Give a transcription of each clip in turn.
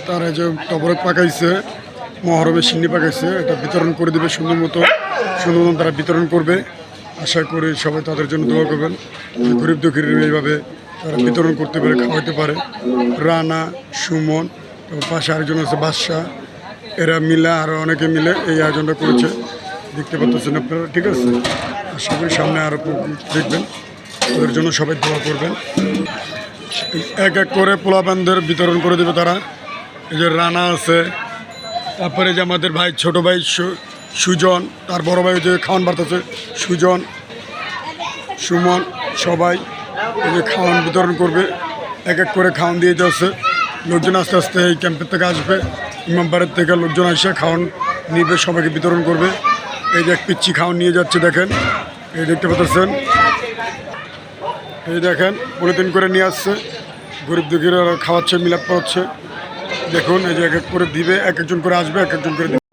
তারা যে টবরক পাকাইছে, মহরমের সিন্নি পাকাইছে, এটা বিতরণ করে দেবে সুন্দর মতো তারা বিতরণ করবে। আশা করি সবাই তাদের জন্য দোয়া করবেন, গরিব দুঃখীর এইভাবে তারা বিতরণ করতে পারে, খাওয়াতে পারে। রানা, সুমন, তারপর পাশে আরেকজন আছে বাদশাহ, এরা মিলে আরও অনেকে মিলে এই আয়োজনটা করেছে, দেখতে পাচ্ছেন আপনারা। ঠিক আছে, আশা করি সামনে আরও দেখবেন, ওদের জন্য সবাই দোয়া করবেন। এক এক করে পোলাপানদের বিতরণ করে দেবে তারা। এই যে রানা আছে, তারপরে যে আমাদের ভাই ছোট ভাই সুজন, তার বড় ভাই যে খাওয়ান বাড়তেছে সুজন, সুমন, সবাই এই যে খাওয়ান বিতরণ করবে। এক এক করে খাওয়ান দিয়ে যাচ্ছে, লোকজন আস্তে আস্তে এই ক্যাম্পের থেকে আসবে, ইমামবাড়ির থেকে লোকজন আসে খাওয়ান নিবে, সবাইকে বিতরণ করবে। এই যে এক পিচ্ছি খাওয়ান নিয়ে যাচ্ছে, দেখেন, এই দেখতে পাচ্ছেন, এই দেখেন পলিথিন করে নিয়ে আসছে, গরিব দুঃখীরা খাওয়াচ্ছে, মিলাপ করাচ্ছে। দেখুন এই যে এক এক করে দিবে, এক একজন করে আসবে, এক একজন করে দিবে।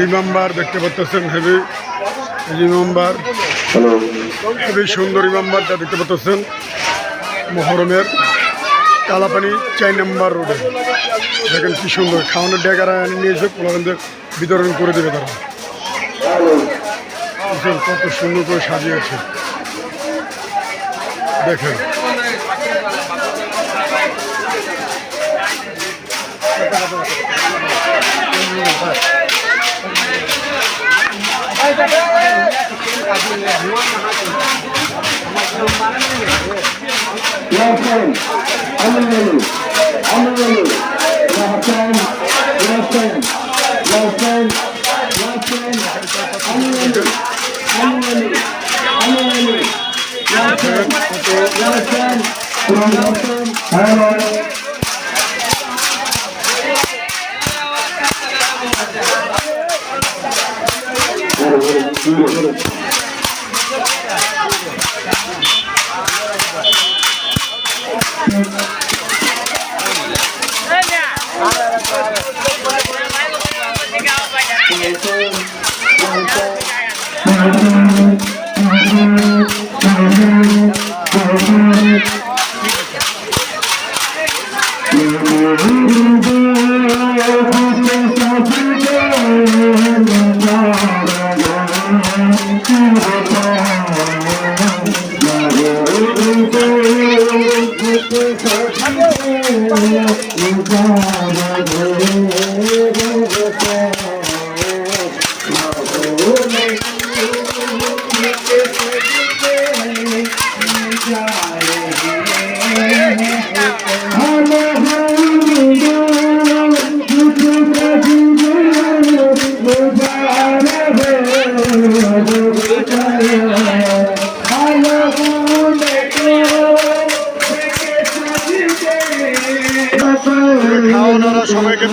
ইমামবার দেখতে পাচ্ছেন, হেভি ইমামবার, হেভি সুন্দর ইমামবারটা দেখতে পাচ্ছেন, মহরমের কালাপানি 4 নম্বর রোডে। দেখেন কি সুন্দর খাওয়ানোর ডেকারা নিয়ে এসে পোলাপানদের বিতরণ করে দেবে তারা। কত সুন্দর করে সাজিয়েছে দেখেন। খাওয়ানোরা সবাইকে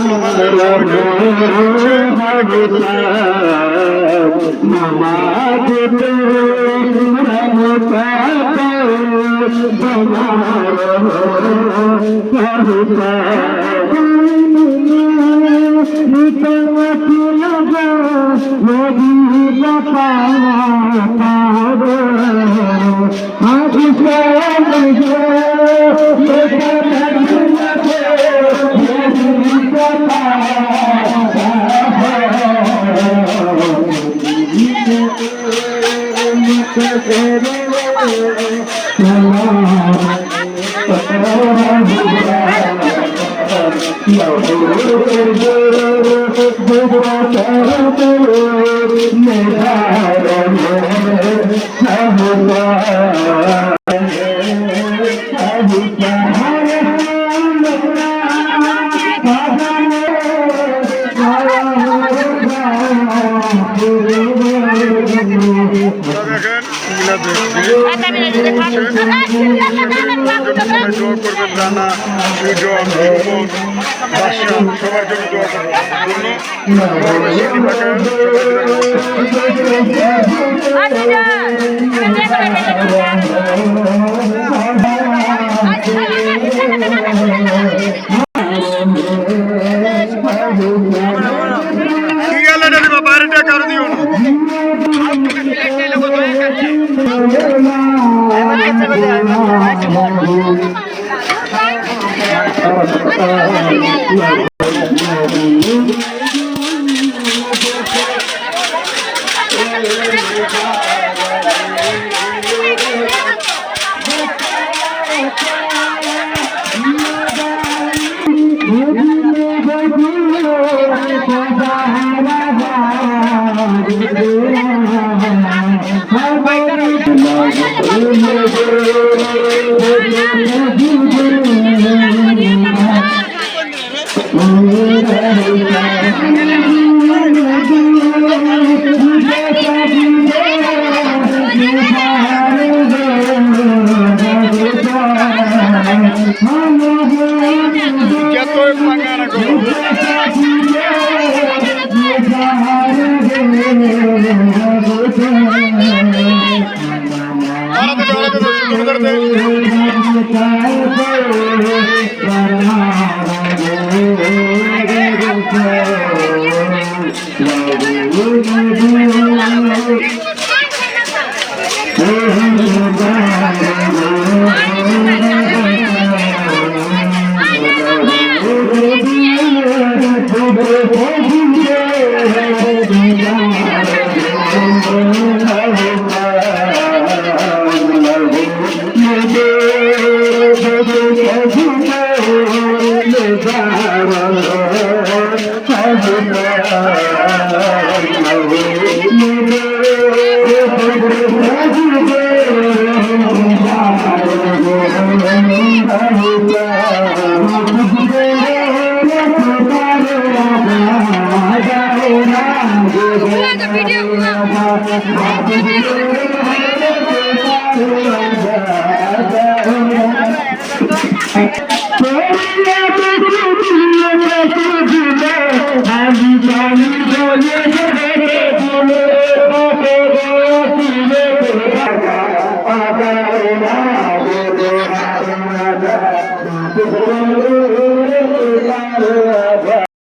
রানা, সুজন, বাদশাহ সবার জন্য দোয়া বাইরেটা কারো দিও না। I'm